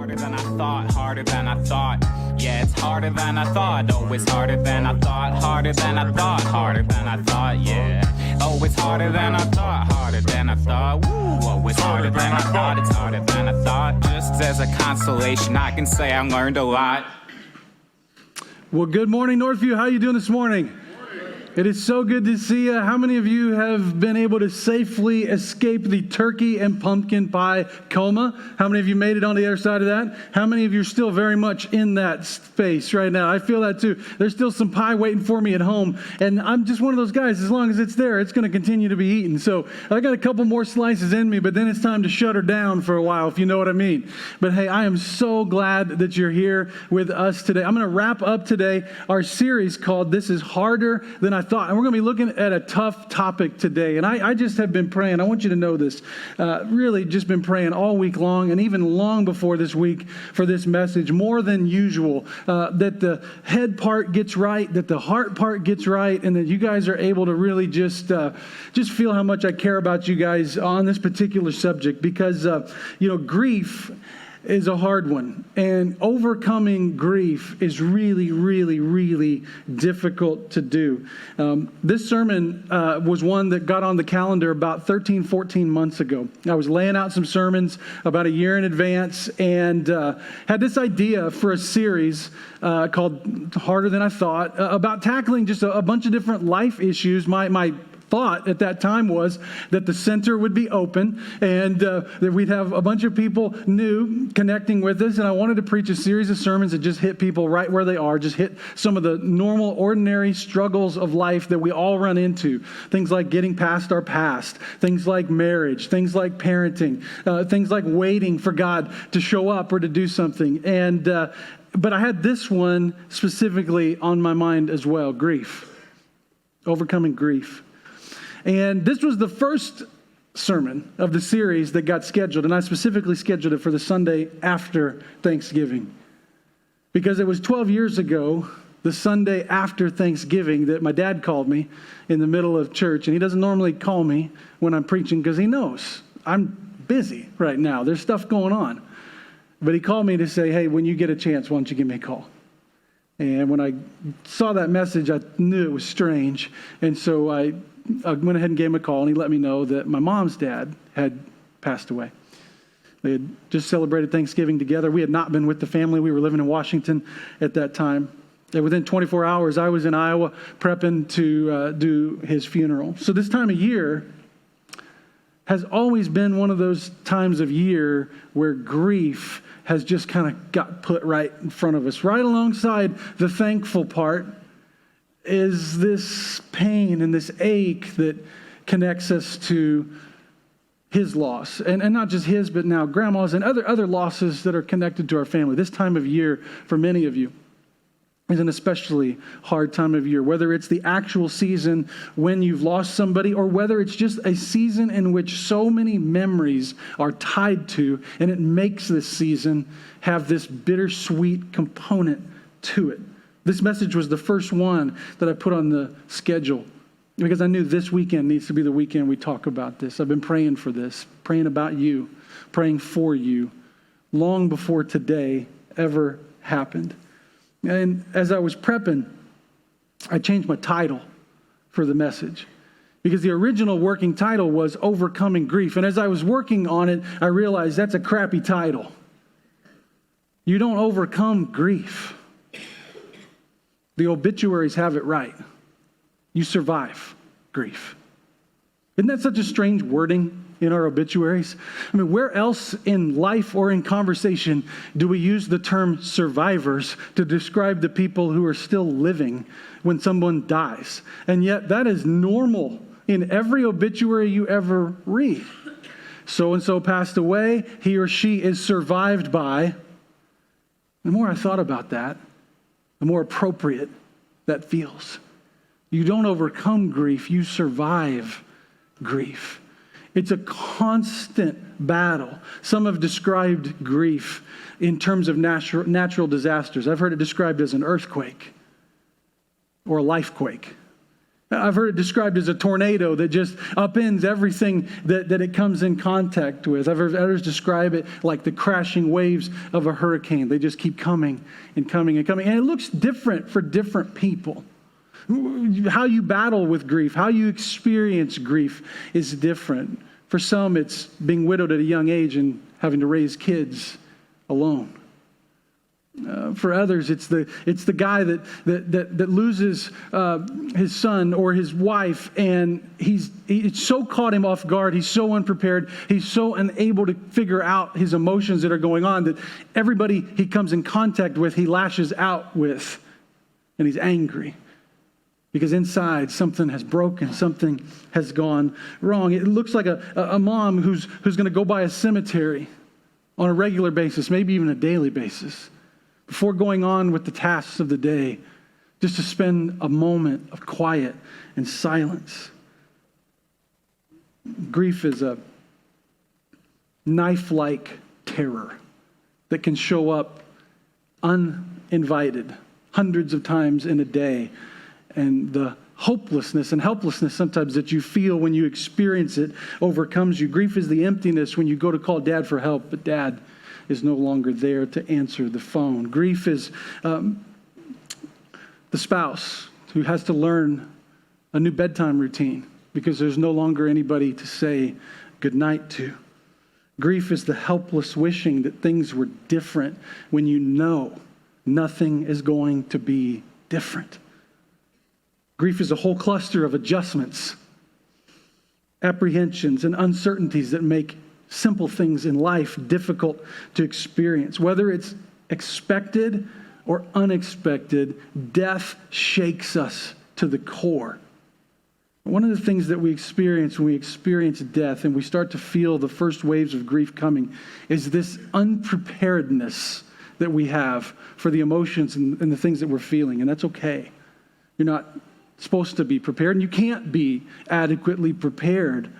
Harder than I thought, harder than I thought. Yeah, it's harder than I thought. Oh, it's harder than I thought, harder than I thought, harder than I thought, yeah. Oh, it's harder than I thought, harder than I thought. Woo, oh, it's harder than I thought, it's harder than I thought. Just as a consolation, I can say I learned a lot. Well, good morning, Northview. How are you doing this morning? It is so good to see you. How many of you have been able to safely escape the turkey and pumpkin pie coma? How many of you made it on the other side of that? How many of you are still very much in that space right now? I feel that too. There's still some pie waiting for me at home, and I'm just one of those guys. As long as it's there, it's going to continue to be eaten. So I got a couple more slices in me, but then it's time to shut her down for a while, if you know what I mean. But hey, I am so glad that you're here with us today. I'm going to wrap up today our series called This is Harder Than I Thought. And we're going to be looking at a tough topic today. And I just have been praying. I want you to know this. Really just been praying all week long and even long before this week for this message, more than usual, that the head part gets right, that the heart part gets right, and that you guys are able to really just feel how much I care about you guys on this particular subject. Because, grief is a hard one. And overcoming grief is really, really, really difficult to do. This sermon was one that got on the calendar about 13, 14 months ago. I was laying out some sermons about a year in advance and had this idea for a series called Harder Than I Thought, about tackling just a bunch of different life issues. My thought at that time was that the center would be open and that we'd have a bunch of people new connecting with us. And I wanted to preach a series of sermons that just hit people right where they are, just hit some of the normal, ordinary struggles of life that we all run into. Things like getting past our past, things like marriage, things like parenting, things like waiting for God to show up or to do something. And but I had this one specifically on my mind as well, grief, overcoming grief. And this was the first sermon of the series that got scheduled, and I specifically scheduled it for the Sunday after Thanksgiving. Because it was 12 years ago, the Sunday after Thanksgiving, that my dad called me in the middle of church, and he doesn't normally call me when I'm preaching because he knows I'm busy right now. There's stuff going on. But he called me to say, hey, when you get a chance, why don't you give me a call? And when I saw that message, I knew it was strange, and so I went ahead and gave him a call, and he let me know that my mom's dad had passed away. They had just celebrated Thanksgiving together. We had not been with the family. We were living in Washington at that time. And within 24 hours, I was in Iowa prepping to do his funeral. So this time of year has always been one of those times of year where grief has just kind of got put right in front of us. Right alongside the thankful part is this pain and this ache that connects us to his loss. And not just his, but now grandma's and other losses that are connected to our family. This time of year, for many of you, is an especially hard time of year. Whether it's the actual season when you've lost somebody, or whether it's just a season in which so many memories are tied to, and it makes this season have this bittersweet component to it. This message was the first one that I put on the schedule because I knew this weekend needs to be the weekend we talk about this. I've been praying for this, praying about you, praying for you, long before today ever happened. And as I was prepping, I changed my title for the message because the original working title was Overcoming Grief. And as I was working on it, I realized that's a crappy title. You don't overcome grief. The obituaries have it right. You survive grief. Isn't that such a strange wording in our obituaries? I mean, where else in life or in conversation do we use the term survivors to describe the people who are still living when someone dies? And yet that is normal in every obituary you ever read. So-and-so passed away, he or she is survived by. The more I thought about that, the more appropriate that feels. You don't overcome grief, you survive grief. It's a constant battle. Some have described grief in terms of natural disasters. I've heard it described as an earthquake or a lifequake. I've heard it described as a tornado that just upends everything that it comes in contact with. I've heard others describe it like the crashing waves of a hurricane. They just keep coming and coming and coming. And it looks different for different people. How you battle with grief, how you experience grief is different. For some, it's being widowed at a young age and having to raise kids alone. For others, it's the guy that loses his son or his wife, and it's so caught him off guard. He's so unprepared. He's so unable to figure out his emotions that are going on that everybody he comes in contact with, he lashes out with, and he's angry because inside something has broken, something has gone wrong. It looks like a mom who's going to go by a cemetery on a regular basis, maybe even a daily basis, before going on with the tasks of the day, just to spend a moment of quiet and silence. Grief is a knife-like terror that can show up uninvited hundreds of times in a day. And the hopelessness and helplessness sometimes that you feel when you experience it overcomes you. Grief is the emptiness when you go to call dad for help, but dad is no longer there to answer the phone. Grief is the spouse who has to learn a new bedtime routine because there's no longer anybody to say goodnight to. Grief is the helpless wishing that things were different when you know nothing is going to be different. Grief is a whole cluster of adjustments, apprehensions, and uncertainties that make simple things in life difficult to experience. Whether it's expected or unexpected, death shakes us to the core. One of the things that we experience when we experience death and we start to feel the first waves of grief coming is this unpreparedness that we have for the emotions and the things that we're feeling, and that's okay. You're not supposed to be prepared, and you can't be adequately prepared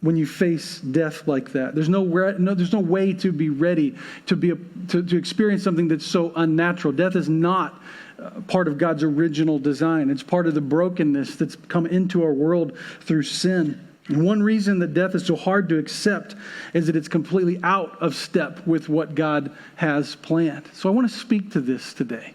when you face death like that. There's no way to be ready to experience something that's so unnatural. Death is not part of God's original design. It's part of the brokenness that's come into our world through sin. And one reason that death is so hard to accept is that it's completely out of step with what God has planned. So I want to speak to this today,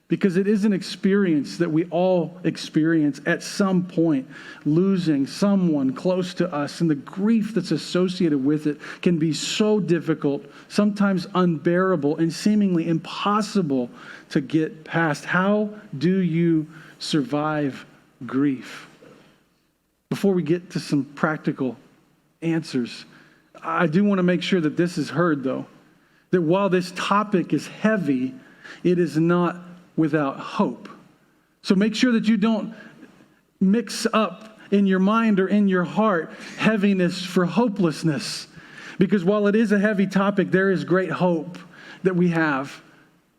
because it is an experience that we all experience at some point, losing someone close to us, and the grief that's associated with it can be so difficult, sometimes unbearable, and seemingly impossible to get past. How do you survive grief? Before we get to some practical answers, I do want to make sure that this is heard, though, that while this topic is heavy, it is not without hope. So make sure that you don't mix up in your mind or in your heart heaviness for hopelessness. Because while it is a heavy topic, there is great hope that we have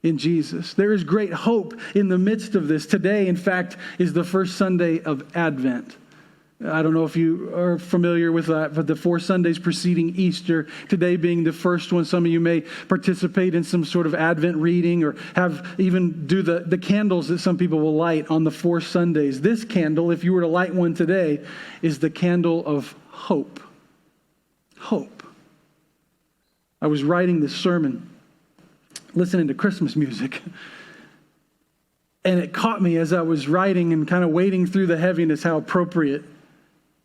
in Jesus. There is great hope in the midst of this. Today, in fact, is the first Sunday of Advent. I don't know if you are familiar with that, but the 4 Sundays preceding Easter, today being the first one. Some of you may participate in some sort of Advent reading or do the candles that some people will light on the 4 Sundays. This candle, if you were to light one today, is the candle of hope. Hope. I was writing this sermon, listening to Christmas music, and it caught me as I was writing and kind of wading through the heaviness, how appropriate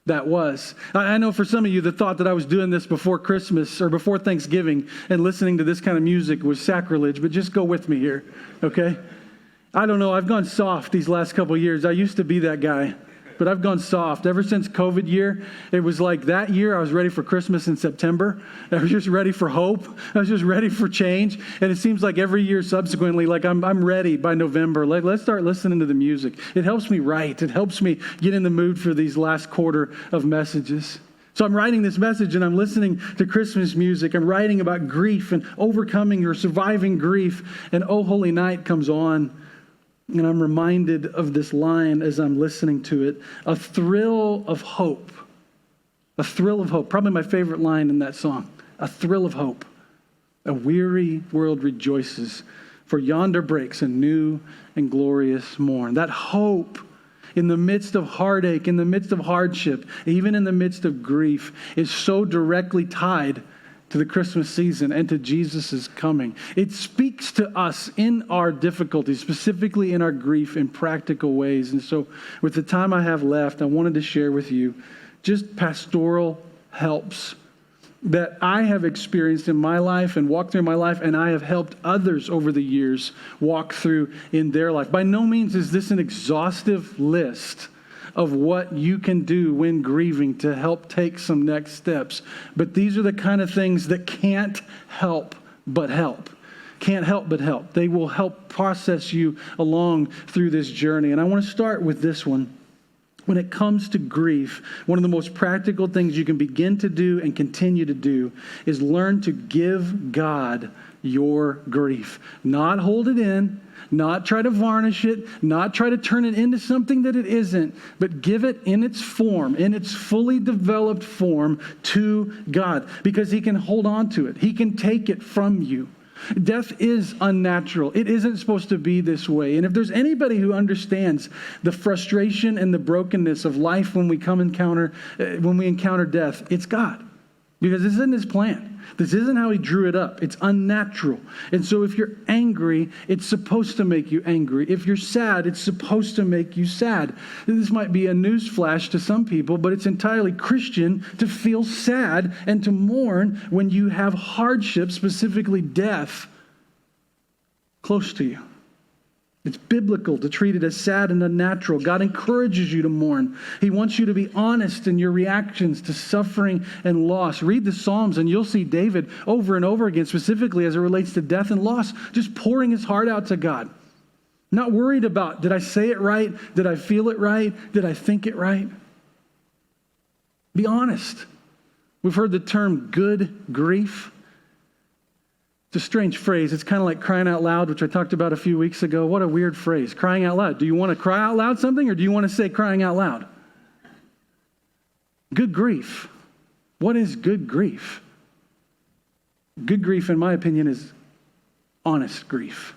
that was. I know for some of you, the thought that I was doing this before Christmas or before Thanksgiving and listening to this kind of music was sacrilege, but just go with me here, okay? I don't know. I've gone soft these last couple of years. I used to be that guy, but I've gone soft. Ever since COVID year, it was like that year I was ready for Christmas in September. I was just ready for hope. I was just ready for change. And it seems like every year subsequently, like I'm ready by November. Like, let's start listening to the music. It helps me write. It helps me get in the mood for these last quarter of messages. So I'm writing this message and I'm listening to Christmas music. I'm writing about grief and overcoming or surviving grief. And Oh Holy Night comes on. And I'm reminded of this line as I'm listening to it. A thrill of hope. A thrill of hope. Probably my favorite line in that song. A thrill of hope. A weary world rejoices, for yonder breaks a new and glorious morn. That hope in the midst of heartache, in the midst of hardship, even in the midst of grief, is so directly tied to the Christmas season and to Jesus' coming. It speaks to us in our difficulties, specifically in our grief, in practical ways. And so with the time I have left, I wanted to share with you just pastoral helps that I have experienced in my life and walked through my life, and I have helped others over the years walk through in their life. By no means is this an exhaustive list of what you can do when grieving to help take some next steps. But these are the kind of things that can't help but help. Can't help but help. They will help process you along through this journey. And I want to start with this one. When it comes to grief, one of the most practical things you can begin to do and continue to do is learn to give God your grief. Not hold it in, not try to varnish it, not try to turn it into something that it isn't, but give it in its form, in its fully developed form to God, because He can hold on to it. He can take it from you. Death is unnatural. It isn't supposed to be this way. And if there's anybody who understands the frustration and the brokenness of life when we encounter death, it's God. Because this isn't His plan. This isn't how He drew it up. It's unnatural. And so if you're angry, it's supposed to make you angry. If you're sad, it's supposed to make you sad. This might be a news flash to some people, but it's entirely Christian to feel sad and to mourn when you have hardship, specifically death, close to you. It's biblical to treat it as sad and unnatural. God encourages you to mourn. He wants you to be honest in your reactions to suffering and loss. Read the Psalms and you'll see David over and over again, specifically as it relates to death and loss, just pouring his heart out to God. Not worried about, did I say it right? Did I feel it right? Did I think it right? Be honest. We've heard the term good grief. It's a strange phrase. It's kind of like crying out loud, which I talked about a few weeks ago. What a weird phrase, crying out loud. Do you want to cry out loud something, or do you want to say crying out loud? Good grief. What is good grief? Good grief, in my opinion, is honest grief.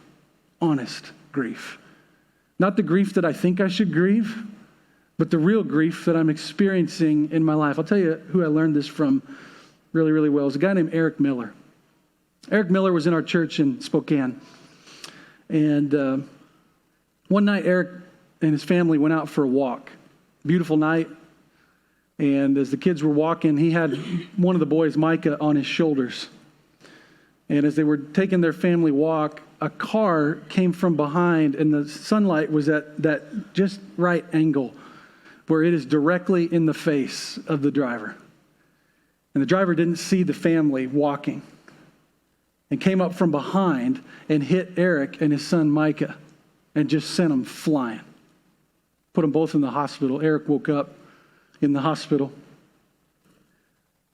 Honest grief. Not the grief that I think I should grieve, but the real grief that I'm experiencing in my life. I'll tell you who I learned this from really, really well. It's a guy named Eric Miller. Eric Miller was in our church in Spokane. And one night, Eric and his family went out for a walk. Beautiful night. And as the kids were walking, he had one of the boys, Micah, on his shoulders. And as they were taking their family walk, a car came from behind, and the sunlight was at that just right angle where it is directly in the face of the driver. And the driver didn't see the family walking, and came up from behind and hit Eric and his son Micah and just sent them flying. Put them both in the hospital. Eric woke up in the hospital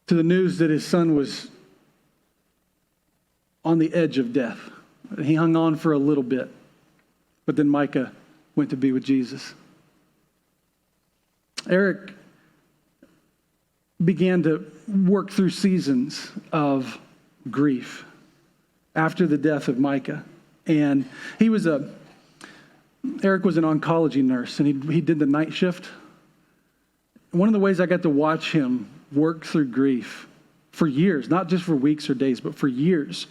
to the news that his son was on the edge of death. He hung on for a little bit, but then Micah went to be with Jesus. Eric began to work through seasons of grief after the death of Micah. And Eric was an oncology nurse, and he did the night shift. One of the ways I got to watch him work through grief for years, not just for weeks or days, but for years,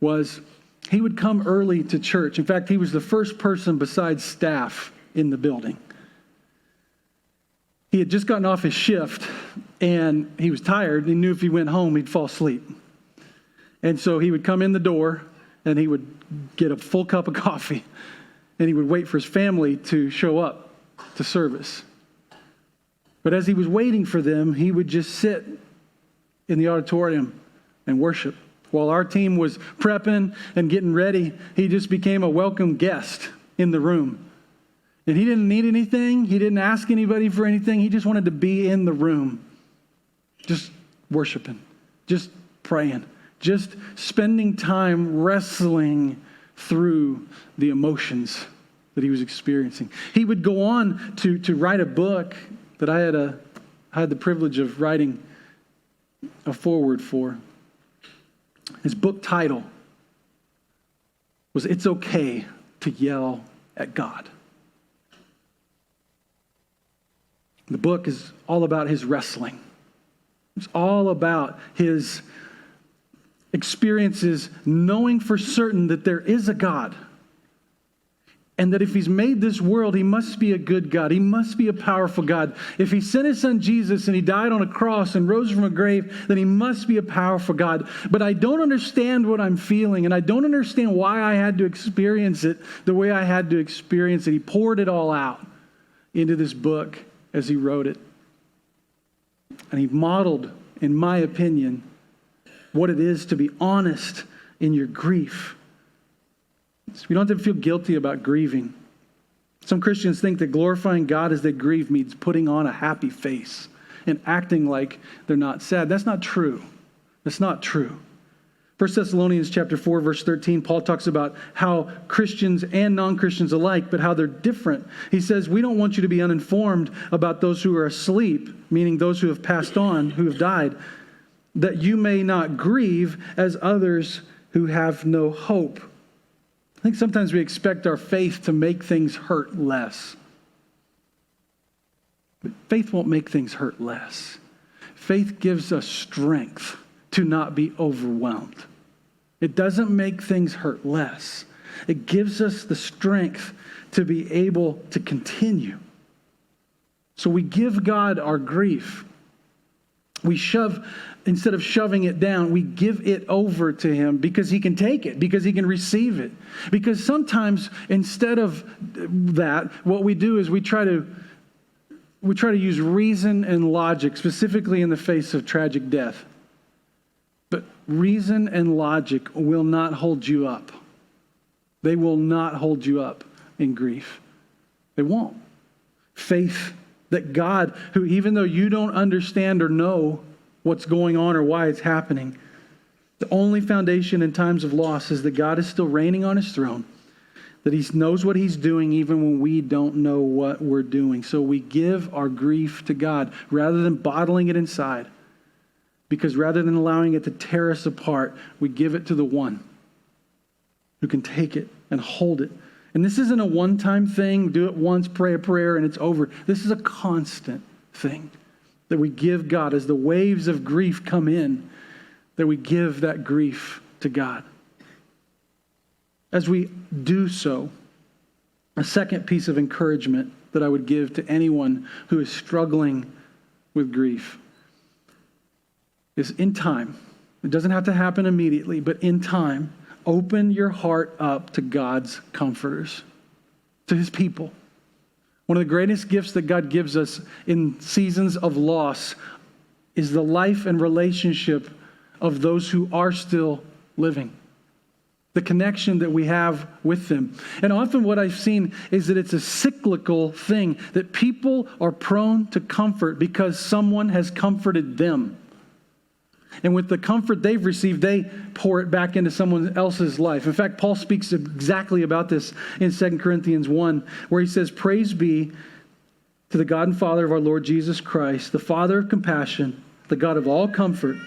was he would come early to church. In fact, he was the first person besides staff in the building. He had just gotten off his shift, and he was tired. He knew if he went home, he'd fall asleep. And so he would come in the door, and he would get a full cup of coffee, and he would wait for his family to show up to service. But as he was waiting for them, he would just sit in the auditorium and worship. While our team was prepping and getting ready, he just became a welcome guest in the room. And he didn't need anything. He didn't ask anybody for anything. He just wanted to be in the room, just worshiping, just praying, just spending time wrestling through the emotions that he was experiencing. He would go on to write a book that I had the privilege of writing a foreword for. His book title was "It's Okay to Yell at God." The book is all about his wrestling. It's all about his experiences knowing for certain that there is a God. And that if he's made this world, he must be a good God. He must be a powerful God. If he sent his son Jesus and he died on a cross and rose from a grave, then he must be a powerful God. But I don't understand what I'm feeling, and I don't understand why I had to experience it the way I had to experience it. He poured it all out into this book as he wrote it. And he modeled, in my opinion, what it is to be honest in your grief. So we don't have to feel guilty about grieving. Some Christians think that glorifying God as they grieve means putting on a happy face and acting like they're not sad. That's not true. That's not true. 1 Thessalonians chapter 4, verse 13, Paul talks about how Christians and non-Christians alike, but how they're different. He says, we don't want you to be uninformed about those who are asleep, meaning those who have passed on, who have died, that you may not grieve as others who have no hope. I think sometimes we expect our faith to make things hurt less. But faith won't make things hurt less. Faith gives us strength to not be overwhelmed. It doesn't make things hurt less. It gives us the strength to be able to continue. So we give God our grief. Instead of shoving it down, we give it over to him because he can take it, because he can receive it. Because sometimes instead of that, what we do is we try to use reason and logic, specifically in the face of tragic death. But reason and logic will not hold you up. They will not hold you up in grief. They won't. Faith that God, who even though you don't understand or know what's going on or why it's happening, the only foundation in times of loss is that God is still reigning on his throne, that he knows what he's doing even when we don't know what we're doing. So we give our grief to God rather than bottling it inside. Because rather than allowing it to tear us apart, we give it to the one who can take it and hold it. And this isn't a one-time thing, do it once, pray a prayer, and it's over. This is a constant thing that we give God. As the waves of grief come in, that we give that grief to God. As we do so, a second piece of encouragement that I would give to anyone who is struggling with grief is in time. It doesn't have to happen immediately, but in time, open your heart up to God's comforters, to his people. One of the greatest gifts that God gives us in seasons of loss is the life and relationship of those who are still living. The connection that we have with them. And often what I've seen is that it's a cyclical thing, that people are prone to comfort because someone has comforted them. And with the comfort they've received, they pour it back into someone else's life. In fact, Paul speaks exactly about this in 2 Corinthians 1, where he says, praise be to the God and Father of our Lord Jesus Christ, the Father of compassion, the God of all comfort,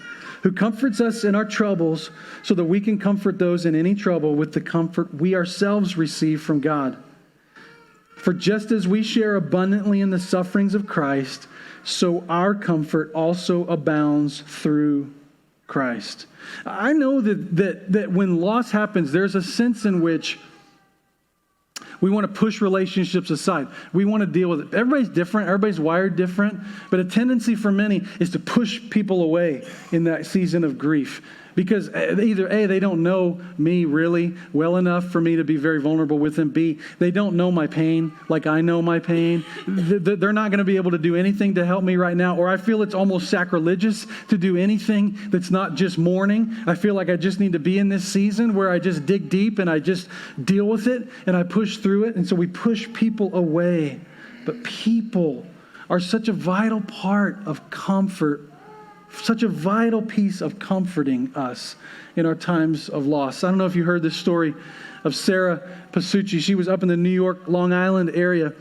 who comforts us in our troubles so that we can comfort those in any trouble with the comfort we ourselves receive from God. For just as we share abundantly in the sufferings of Christ, so our comfort also abounds through Christ. I know that when loss happens, there's a sense in which we want to push relationships aside. We want to deal with it. Everybody's different. Everybody's wired different. But a tendency for many is to push people away in that season of grief. Because either A, they don't know me really well enough for me to be very vulnerable with them. B, they don't know my pain like I know my pain. They're not going to be able to do anything to help me right now. Or I feel it's almost sacrilegious to do anything that's not just mourning. I feel like I just need to be in this season where I just dig deep and I just deal with it and I push through it. And so we push people away. But people are such a vital part of comfort, such a vital piece of comforting us in our times of loss. I don't know if you heard this story of Sarah Pasucci. She was up in the New York, Long Island area,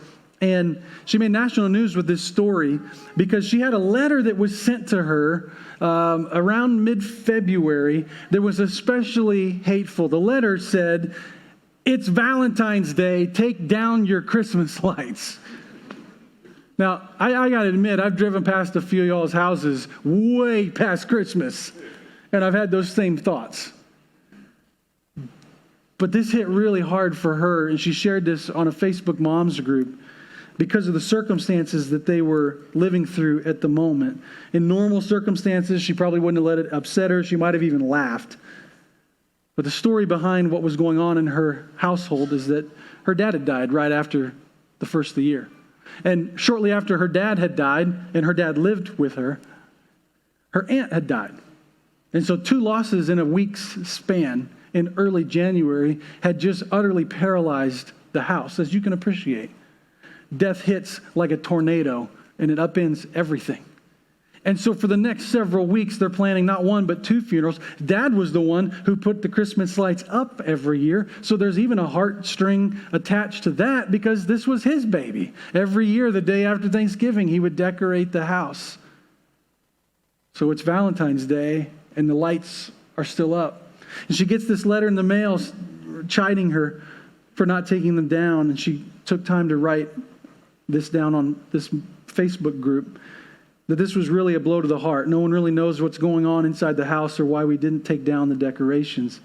and she made national news with this story because she had a letter that was sent to her around mid-February that was especially hateful. The letter said, "It's Valentine's Day, take down your Christmas lights." Now, I got to admit, I've driven past a few of y'all's houses way past Christmas, and I've had those same thoughts. But this hit really hard for her, and she shared this on a Facebook moms group because of the circumstances that they were living through at the moment. In normal circumstances, she probably wouldn't have let it upset her. She might have even laughed. But the story behind what was going on in her household is that her dad had died right after the first of the year. And shortly after her dad had died, and her dad lived with her, her aunt had died. And so 2 losses in a week's span in early January had just utterly paralyzed the house, as you can appreciate. Death hits like a tornado, and it upends everything. And so for the next several weeks, they're planning not 1, but 2 funerals. Dad was the one who put the Christmas lights up every year. So there's even a heartstring attached to that because this was his baby. Every year, the day after Thanksgiving, he would decorate the house. So it's Valentine's Day, and the lights are still up. And she gets this letter in the mail chiding her for not taking them down. And she took time to write this down on this Facebook group, that this was really a blow to the heart. No one really knows what's going on inside the house or why we didn't take down the decorations.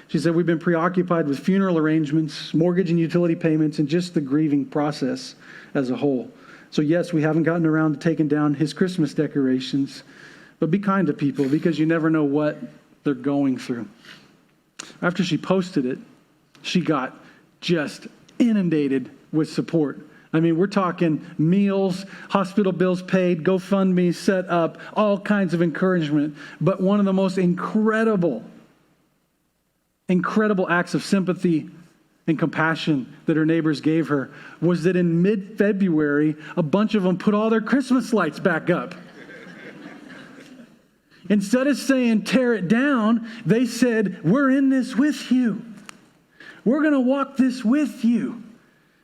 She said, we've been preoccupied with funeral arrangements, mortgage and utility payments, and just the grieving process as a whole. So yes, we haven't gotten around to taking down his Christmas decorations, but be kind to people because you never know what they're going through. After she posted it, she got just inundated with support. I mean, we're talking meals, hospital bills paid, GoFundMe set up, all kinds of encouragement. But one of the most incredible acts of sympathy and compassion that her neighbors gave her was that in mid-February, a bunch of them put all their Christmas lights back up. Instead of saying, tear it down, they said, we're in this with you. We're going to walk this with you.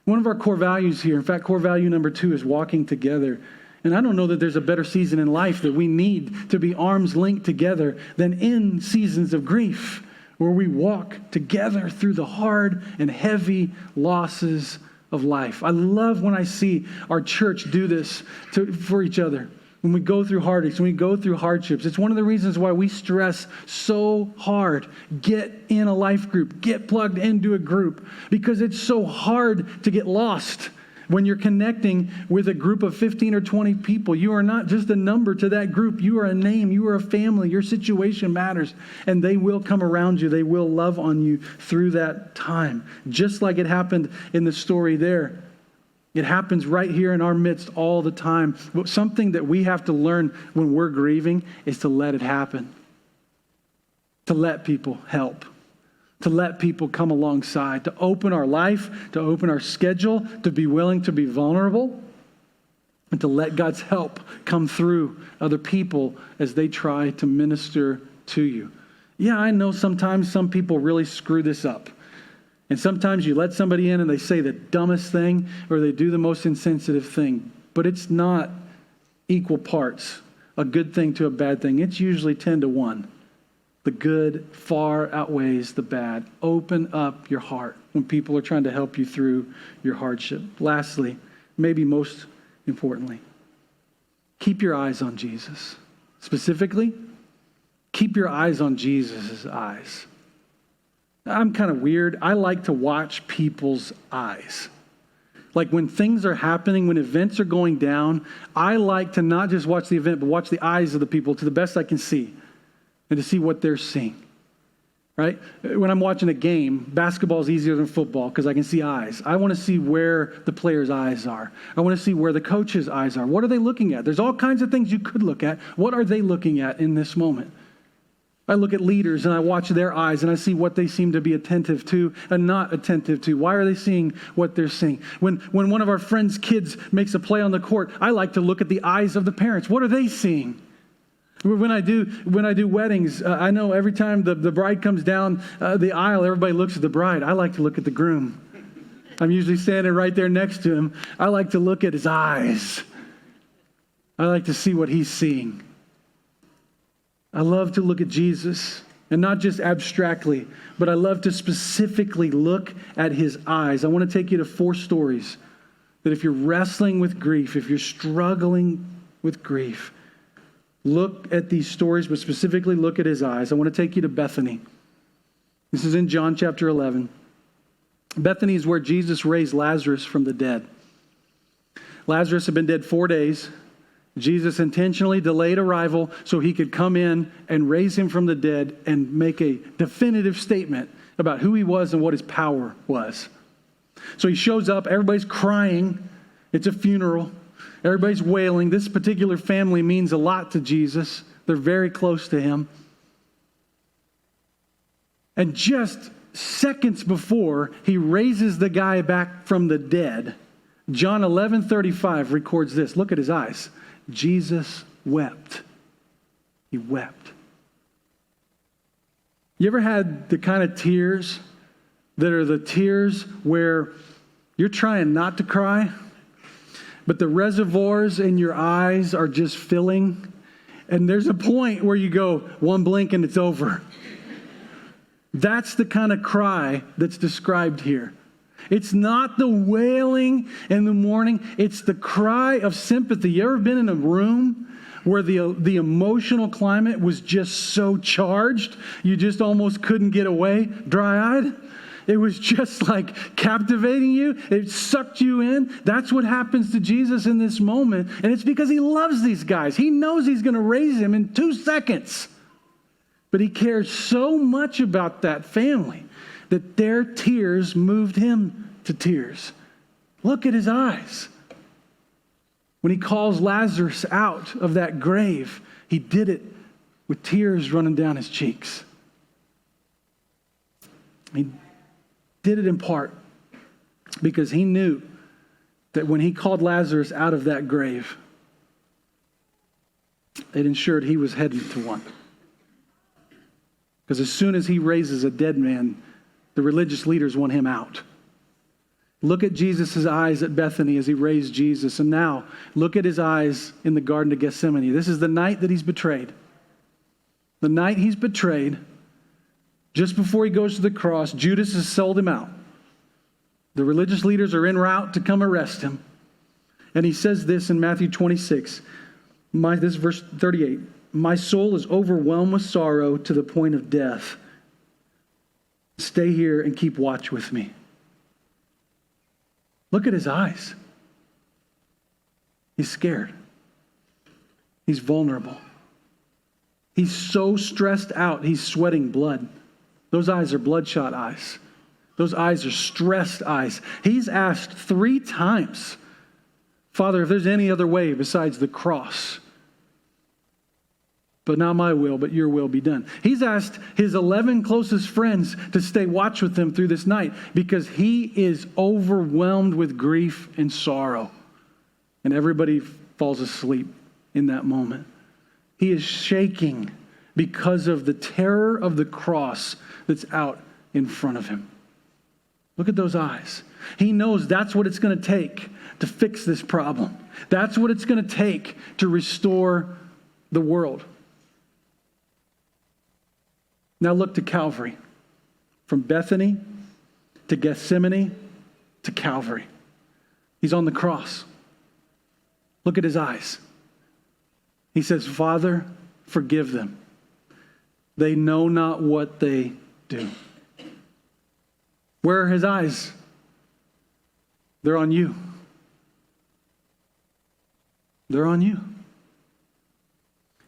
One of our core values here, in fact, core value number 2 is walking together. And I don't know that there's a better season in life that we need to be arms linked together than in seasons of grief, where we walk together through the hard and heavy losses of life. I love when I see our church do this for each other. When we go through heartaches, when we go through hardships, it's one of the reasons why we stress so hard. Get in a life group. Get plugged into a group. Because it's so hard to get lost when you're connecting with a group of 15 or 20 people. You are not just a number to that group. You are a name. You are a family. Your situation matters. And they will come around you. They will love on you through that time. Just like it happened in the story there. It happens right here in our midst all the time. But something that we have to learn when we're grieving is to let it happen. To let people help. To let people come alongside. To open our life. To open our schedule. To be willing to be vulnerable. And to let God's help come through other people as they try to minister to you. Yeah, I know sometimes some people really screw this up. And sometimes you let somebody in and they say the dumbest thing or they do the most insensitive thing. But it's not equal parts a good thing to a bad thing. It's usually 10-1. The good far outweighs the bad. Open up your heart when people are trying to help you through your hardship. Lastly, maybe most importantly, keep your eyes on Jesus. Specifically, keep your eyes on Jesus' eyes. I'm kind of weird. I like to watch people's eyes. Like when things are happening, when events are going down, I like to not just watch the event, but watch the eyes of the people to the best I can see and to see what they're seeing, right? When I'm watching a game, basketball is easier than football because I can see eyes. I want to see where the players' eyes are. I want to see where the coach's eyes are. What are they looking at? There's all kinds of things you could look at. What are they looking at in this moment? I look at leaders and I watch their eyes and I see what they seem to be attentive to and not attentive to. Why are they seeing what they're seeing? When one of our friends' kids makes a play on the court, I like to look at the eyes of the parents. What are they seeing? When I do weddings, I know every time the bride comes down the aisle, everybody looks at the bride. I like to look at the groom. I'm usually standing right there next to him. I like to look at his eyes. I like to see what he's seeing. I love to look at Jesus, and not just abstractly, but I love to specifically look at his eyes. I want to take you to 4 stories that if you're wrestling with grief, if you're struggling with grief, look at these stories, but specifically look at his eyes. I want to take you to Bethany. This is in John chapter 11. Bethany is where Jesus raised Lazarus from the dead. Lazarus had been dead 4 days. Jesus intentionally delayed arrival so he could come in and raise him from the dead and make a definitive statement about who he was and what his power was. So he shows up, everybody's crying. It's a funeral. Everybody's wailing. This particular family means a lot to Jesus. They're very close to him. And just seconds before he raises the guy back from the dead, John 11:35 records this. Look at his eyes. Jesus wept. He wept. You ever had the kind of tears that are the tears where you're trying not to cry, but the reservoirs in your eyes are just filling, and there's a point where you go, one blink and it's over? That's the kind of cry that's described here. It's not the wailing in the morning. It's the cry of sympathy. You ever been in a room where the emotional climate was just so charged, you just almost couldn't get away dry-eyed? It was just like captivating you. It sucked you in. That's what happens to Jesus in this moment. And it's because he loves these guys. He knows he's going to raise them in 2 seconds. But he cares so much about that family that their tears moved him to tears. Look at his eyes. When he calls Lazarus out of that grave, he did it with tears running down his cheeks. He did it in part because he knew that when he called Lazarus out of that grave, it ensured he was heading to one. Because as soon as he raises a dead man, the religious leaders want him out. Look at Jesus' eyes at Bethany as he raised Jesus. And now, look at his eyes in the Garden of Gethsemane. This is the night that he's betrayed. The night he's betrayed, just before he goes to the cross, Judas has sold him out. The religious leaders are en route to come arrest him. And he says this in Matthew 26. This is verse 38. My soul is overwhelmed with sorrow to the point of death. Stay here and keep watch with me. Look at his eyes. He's scared. He's vulnerable. He's so stressed out, he's sweating blood. Those eyes are bloodshot eyes. Those eyes are stressed eyes. He's asked 3 times, Father, if there's any other way besides the cross, but not my will, but your will be done. He's asked his 11 closest friends to stay watch with him through this night because he is overwhelmed with grief and sorrow. And everybody falls asleep in that moment. He is shaking because of the terror of the cross that's out in front of him. Look at those eyes. He knows that's what it's going to take to fix this problem. That's what it's going to take to restore the world. Now look to Calvary. From Bethany to Gethsemane to Calvary. He's on the cross. Look at his eyes. He says, Father, forgive them. They know not what they do. Where are his eyes? They're on you. They're on you.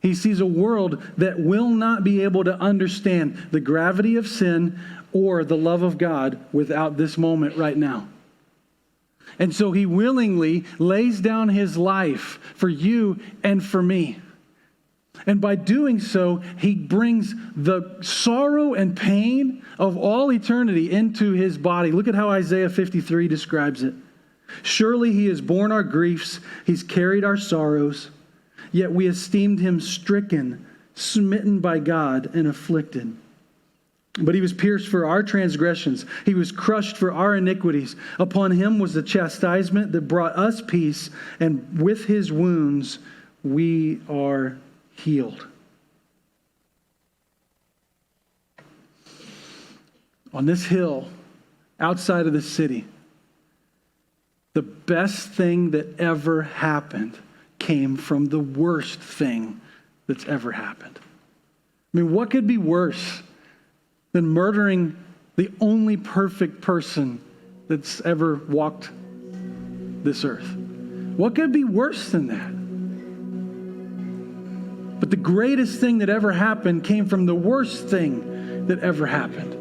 He sees a world that will not be able to understand the gravity of sin or the love of God without this moment right now. And so he willingly lays down his life for you and for me. And by doing so, he brings the sorrow and pain of all eternity into his body. Look at how Isaiah 53 describes it. Surely he has borne our griefs, he's carried our sorrows. Yet we esteemed him stricken, smitten by God, and afflicted. But he was pierced for our transgressions. He was crushed for our iniquities. Upon him was the chastisement that brought us peace, and with his wounds we are healed. On this hill, outside of the city, The best thing that ever happened came from the worst thing that's ever happened. I mean, what could be worse than murdering the only perfect person that's ever walked this earth? What could be worse than that? But the greatest thing that ever happened came from the worst thing that ever happened.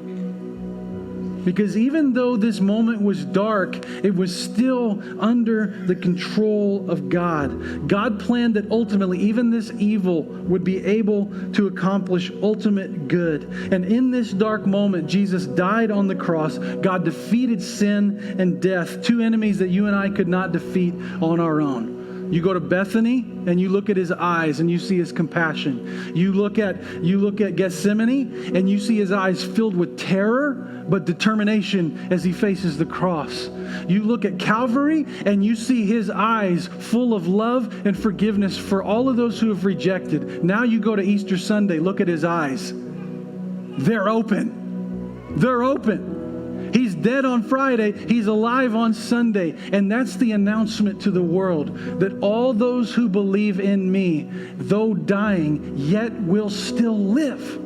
Because even though this moment was dark, it was still under the control of God. God planned that ultimately even this evil would be able to accomplish ultimate good. And in this dark moment, Jesus died on the cross. God defeated sin and death, two enemies that you and I could not defeat on our own. You go to Bethany and you look at his eyes and you see his compassion. You look at Gethsemane and you see his eyes filled with terror but determination as he faces the cross. You look at Calvary and you see his eyes full of love and forgiveness for all of those who have rejected. Now you go to Easter Sunday, look at his eyes. They're open. They're open. He's dead on Friday. He's alive on Sunday. And that's the announcement to the world that all those who believe in me, though dying, yet will still live.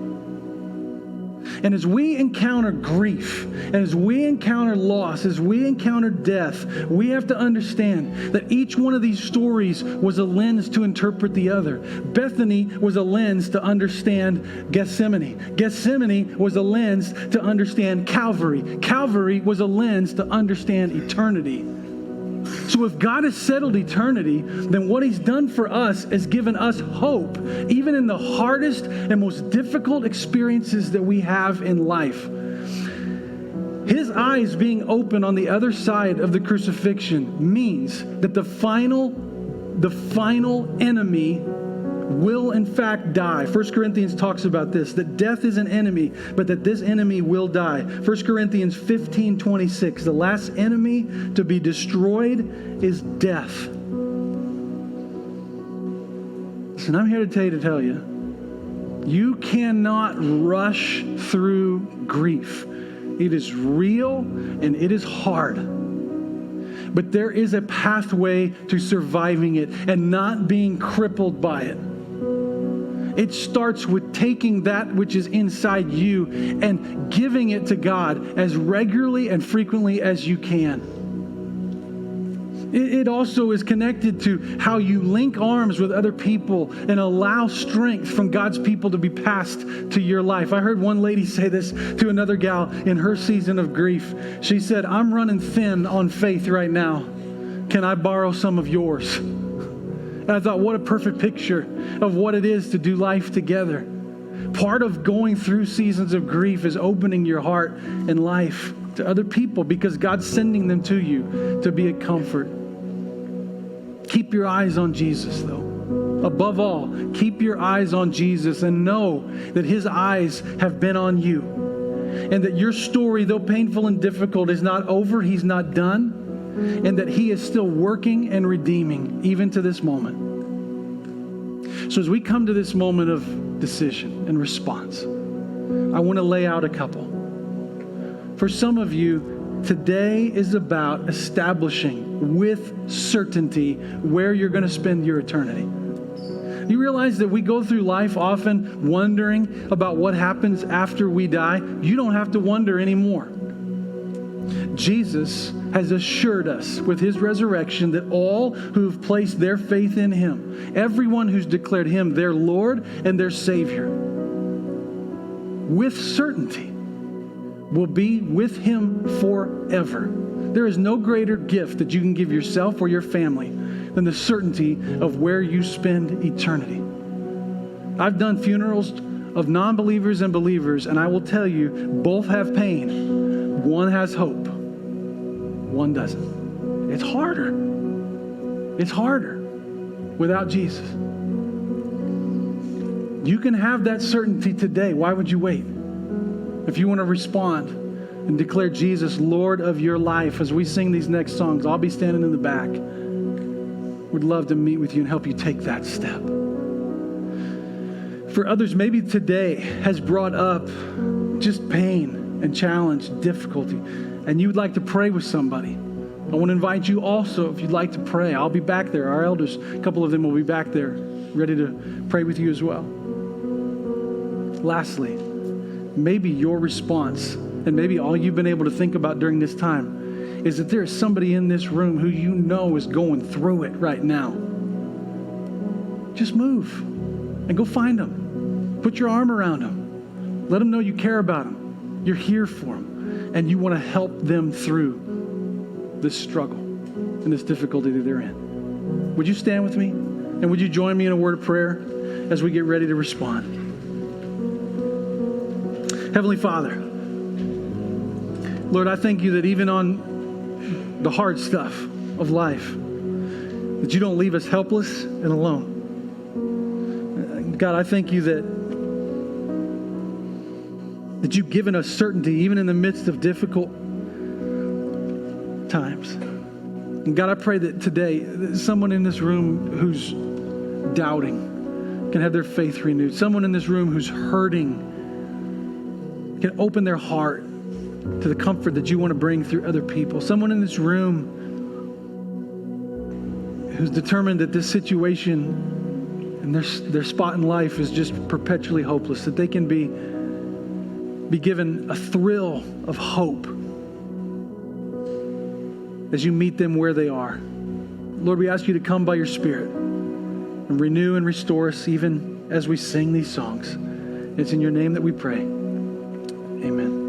And as we encounter grief, as we encounter loss, as we encounter death, we have to understand that each one of these stories was a lens to interpret the other. Bethany was a lens to understand Gethsemane. Gethsemane was a lens to understand Calvary. Calvary was a lens to understand eternity. So if God has settled eternity, then what he's done for us is given us hope, even in the hardest and most difficult experiences that we have in life. His eyes being open on the other side of the crucifixion means that the final enemy will in fact die. 1 Corinthians talks about this, that death is an enemy, but that this enemy will die. 1 Corinthians 15:26, the last enemy to be destroyed is death. Listen, I'm here to tell you, you cannot rush through grief. It is real and it is hard. But there is a pathway to surviving it and not being crippled by it. It starts with taking that which is inside you and giving it to God as regularly and frequently as you can. It also is connected to how you link arms with other people and allow strength from God's people to be passed to your life. I heard one lady say this to another gal in her season of grief. She said, "I'm running thin on faith right now. Can I borrow some of yours?" And I thought, what a perfect picture of what it is to do life together. Part of going through seasons of grief is opening your heart and life to other people because God's sending them to you to be a comfort. Keep your eyes on Jesus, though. Above all, keep your eyes on Jesus and know that his eyes have been on you. And that your story, though painful and difficult, is not over. He's not done. And that he is still working and redeeming even to this moment. So as we come to this moment of decision and response, I want to lay out a couple. For some of you, today is about establishing with certainty where you're going to spend your eternity. You realize that we go through life often wondering about what happens after we die? You don't have to wonder anymore. Jesus has assured us with his resurrection that all who have placed their faith in him, everyone who's declared him their Lord and their Savior, with certainty will be with him forever. There is no greater gift that you can give yourself or your family than the certainty of where you spend eternity. I've done funerals of non-believers and believers, and I will tell you, both have pain. One has hope. One doesn't. It's harder. It's harder without Jesus. You can have that certainty today. Why would you wait? If you want to respond and declare Jesus Lord of your life as we sing these next songs, I'll be standing in the back. Would love to meet with you and help you take that step. For others, maybe today has brought up just pain and challenge, difficulty, and you would like to pray with somebody I want to invite you also, if you'd like to pray, I'll be back there. Our elders, a couple of them will be back there, ready to pray with you as well. Lastly, maybe your response, and maybe all you've been able to think about during this time, is that there is somebody in this room who you know is going through it right now. Just move and go find them. Put your arm around them. Let them know you care about them. You're here for them. And you want to help them through this struggle and this difficulty that they're in. Would you stand with me? And would you join me in a word of prayer as we get ready to respond? Heavenly Father, Lord, I thank you that even on the hard stuff of life, that you don't leave us helpless and alone. God, I thank you that you've given us certainty even in the midst of difficult times. And God, I pray that today, that someone in this room who's doubting can have their faith renewed. Someone in this room who's hurting can open their heart to the comfort that you want to bring through other people. Someone in this room who's determined that this situation and their spot in life is just perpetually hopeless, that they can be given a thrill of hope as you meet them where they are. Lord, we ask you to come by your Spirit and renew and restore us even as we sing these songs. It's in your name that we pray. Amen.